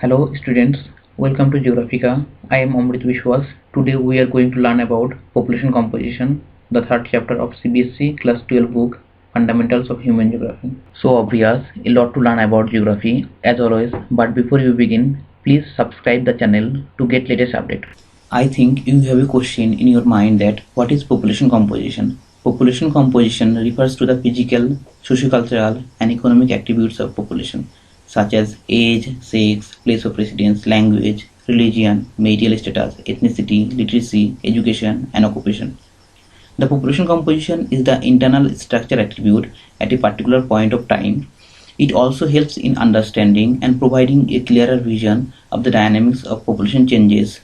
Hello students, welcome to Geographica. I am Amrit Vishwas. Today we are going to learn about population composition, the third chapter of CBSE Class 12 book, Fundamentals of Human Geography. So obvious, a lot to learn about geography as always, but before we begin, please subscribe the channel to get latest update. I think you have a question in your mind that what is population composition? Population composition refers to the physical, sociocultural and economic attributes of population such as age, sex, place of residence, language, religion, marital status, ethnicity, literacy, education, and occupation. The population composition is the internal structure attribute at a particular point of time. It also helps in understanding and providing a clearer vision of the dynamics of population changes.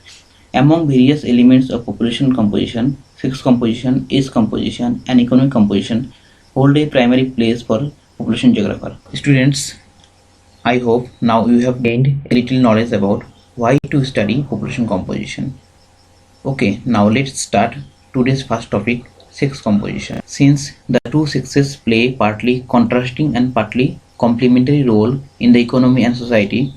Among various elements of population composition, sex composition, age composition, and economic composition hold a primary place for population geographer. Students, I hope now you have gained a little knowledge about why to study population composition. Okay, now let's start today's first topic, sex composition. Since the two sexes play partly contrasting and partly complementary role in the economy and society,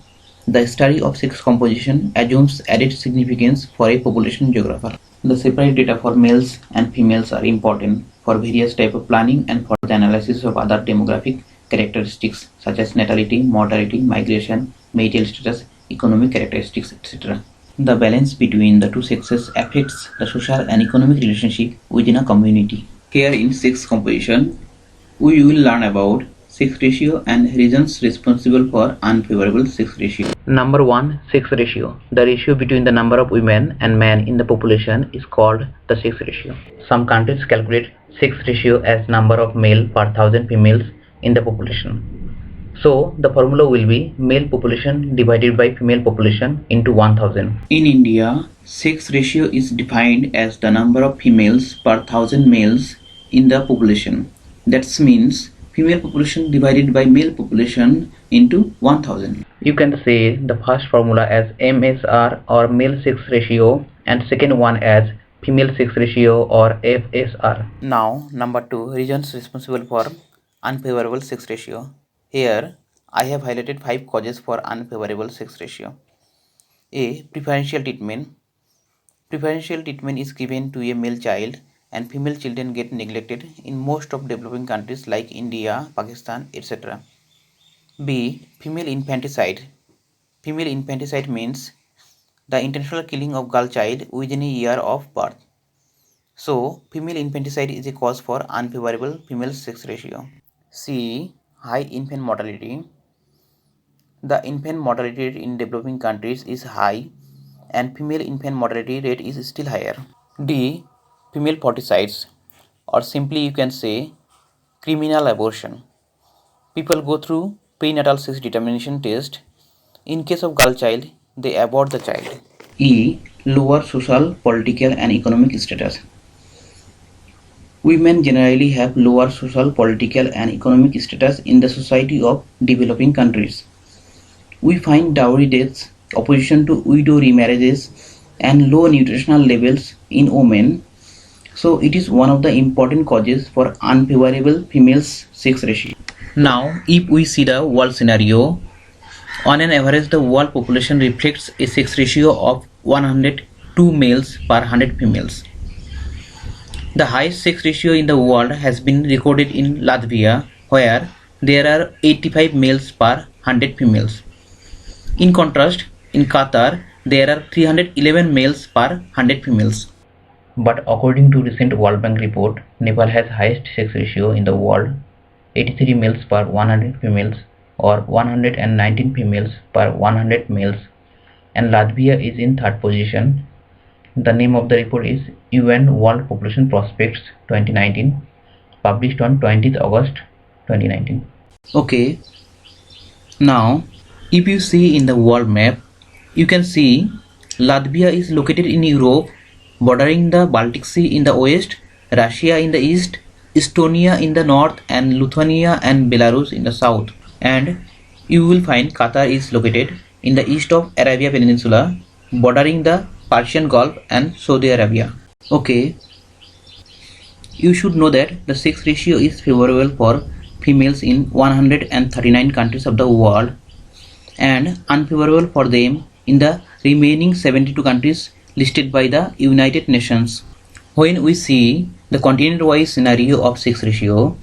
the study of sex composition assumes added significance for a population geographer. The separate data for males and females are important for various types of planning and for the analysis of other demographic characteristics such as natality, mortality, migration, marital status, economic characteristics, etc. The balance between the two sexes affects the social and economic relationship within a community. Here in sex composition, we will learn about sex ratio and reasons responsible for unfavorable sex ratio. Number 1, sex ratio. The ratio between the number of women and men in the population is called the sex ratio. Some countries calculate sex ratio as number of male per 1000 females in the population. So the formula will be male population divided by female population into 1000. In India, sex ratio is defined as the number of females per 1000 males in the population. That means female population divided by male population into 1000. You can say the first formula as MSR or male sex ratio and second one as female sex ratio or FSR. Now number 2, reasons responsible for unfavorable sex ratio. Here I have highlighted 5 causes for unfavorable sex ratio. A. Preferential treatment. Preferential treatment is given to a male child and female children get neglected in most of developing countries like India, Pakistan, etc. B. Female infanticide. Female infanticide means the intentional killing of girl child within a year of birth. So, female infanticide is a cause for unfavorable female sex ratio. C. High infant mortality. The infant mortality rate in developing countries is high and female infant mortality rate is still higher. D. Female fratricides, or simply you can say criminal abortion. People go through prenatal sex determination test. In case of girl child, they abort the child. E. Lower social, political and economic status. Women generally have lower social, political and economic status in the society of developing countries. We find dowry deaths, opposition to widow remarriages and low nutritional levels in women. So it is one of the important causes for unfavorable females sex ratio. Now if we see the world scenario, on an average the world population reflects a sex ratio of 102 males per 100 females. The highest sex ratio in the world has been recorded in Latvia, where there are 85 males per 100 females. In contrast, in Qatar, there are 311 males per 100 females. But according to recent World Bank report, Nepal has highest sex ratio in the world, 83 males per 100 females or 119 females per 100 males, and Latvia is in third position. The name of the report is UN World Population Prospects 2019, published on 20th August 2019. Okay, now if you see in the world map, you can see Latvia is located in Europe, bordering the Baltic Sea in the west, Russia in the east, Estonia in the north and Lithuania and Belarus in the south. And you will find Qatar is located in the east of Arabia Peninsula, bordering the Persian Gulf and Saudi Arabia. Okay, you should know that the sex ratio is favorable for females in 139 countries of the world and unfavorable for them in the remaining 72 countries listed by the United Nations. When we see the continent-wise scenario of sex ratio,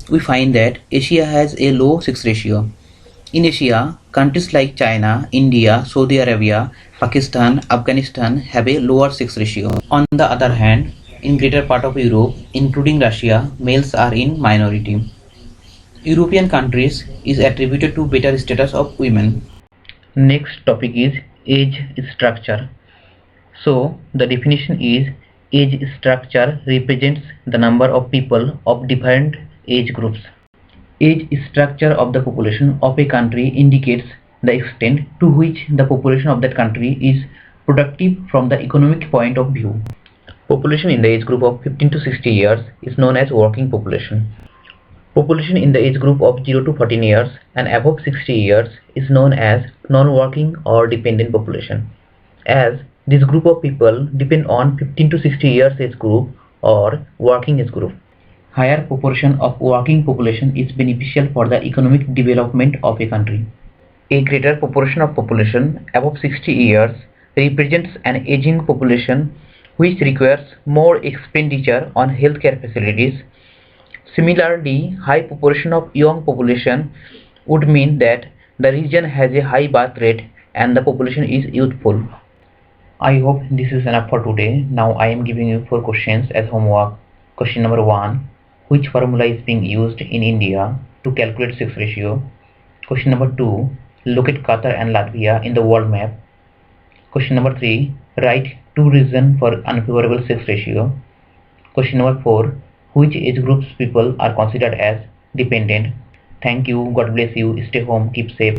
we find that Asia has a low sex ratio. In Asia, countries like China, India, Saudi Arabia, Pakistan, Afghanistan have a lower sex ratio. On the other hand, in greater part of Europe, including Russia, males are in minority. European countries is attributed to better status of women. Next topic is age structure. So the definition is age structure represents the number of people of different age groups. Age structure of the population of a country indicates the extent to which the population of that country is productive from the economic point of view. Population in the age group of 15 to 60 years is known as working population. Population in the age group of 0 to 14 years and above 60 years is known as non-working or dependent population, as this group of people depend on 15 to 60 years age group or working age group. Higher proportion of working population is beneficial for the economic development of a country. A greater proportion of population above 60 years represents an aging population which requires more expenditure on healthcare facilities. Similarly, high proportion of young population would mean that the region has a high birth rate and the population is youthful. I hope this is enough for today. Now I am giving you 4 questions as homework. Question number 1. Which formula is being used in India to calculate sex ratio? Question number 2. Locate Qatar and Latvia in the world map. Question number 3. Write 2 reasons for unfavorable sex ratio. Question number 4. Which age groups people are considered as dependent? Thank you. God bless you. Stay home. Keep safe.